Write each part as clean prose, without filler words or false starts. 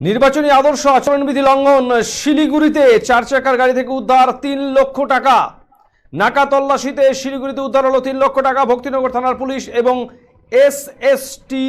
নির্বাচনী আদর্শ আচরণবিধি লঙ্ঘন, শিলিগুড়িতে 4 চাকার গাড়ি থেকে উদ্ধার 3 লক্ষ টাকা। নাকা তল্লাশিতে শিলিগুড়িতে উদ্ধার হলো 3 লক্ষ টাকা। ভক্তিনগর থানার পুলিশ এবং এসএসটি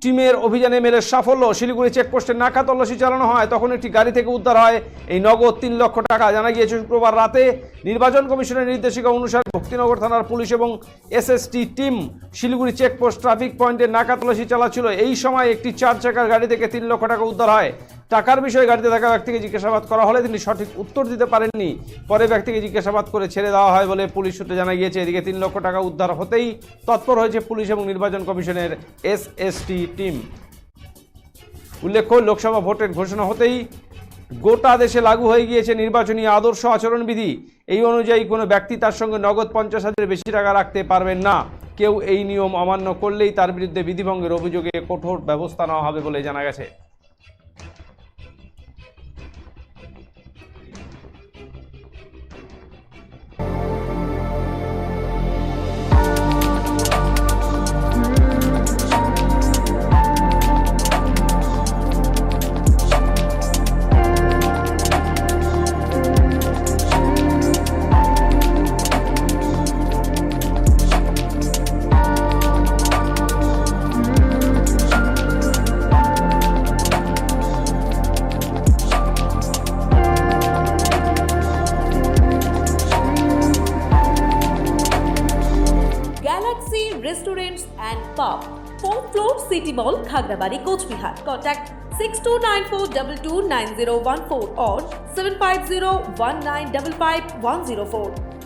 টিমের অভিযানে মেলে সাফল্য। শিলিগুড়ি চেকপোস্টে নাকা তল্লাশি চালানো হয়, তখন একটি গাড়ি থেকে উদ্ধার হয় এই নগদ 3 লক্ষ টাকা। জানা গিয়েছে শুক্রবার রাতে নির্বাচন কমিশনের নির্দেশিকা অনুসারে ভক্তিনগর থানার পুলিশ এবং SST team Siliguri checkpost traffic পয়েন্টে নাকা তল্লাশি চালাচ্ছিল। এই সময় একটি 4 চাকার গাড়ি থেকে 3 লক্ষ টাকা উদ্ধার হয়। টাকার বিষয়ে গাড়িতে থাকা ব্যক্তিকে জিজ্ঞাসাবাদ করা হলে তিনি সঠিক উত্তর দিতে পারেননি। পরে ব্যক্তিকে জিজ্ঞাসাবাদ করে ছেড়ে দেওয়া হয় বলে পুলিশ সূত্রে জানা গিয়েছে। এদিকে 3 লক্ষ টাকা উদ্ধার হতেই তৎপর হয়েছে পুলিশ এবং নির্বাচন কমিশনের এসএসটি টিম। উল্লেখ্য, লোকসভা ভোটের ঘোষণা হতেই গোটা দেশে লাগু হয়ে গিয়েছে নির্বাচনী আদর্শ আচরণবিধি। এই অনুযায়ী কোনো ব্যক্তি তার সঙ্গে নগদ 50,000-এর বেশি টাকা রাখতে পারবেন না। কেউ এই নিয়ম অমান্য করলেই তার বিরুদ্ধে বিধিভঙ্গের অভিযোগে কঠোর ব্যবস্থা নেওয়া হবে বলে জানা গেছে। Galaxy Restaurants and Pub, 4th floor, City Mall, Khagrabari, Coach Bihar. Contact 6294229014 or 7501955104.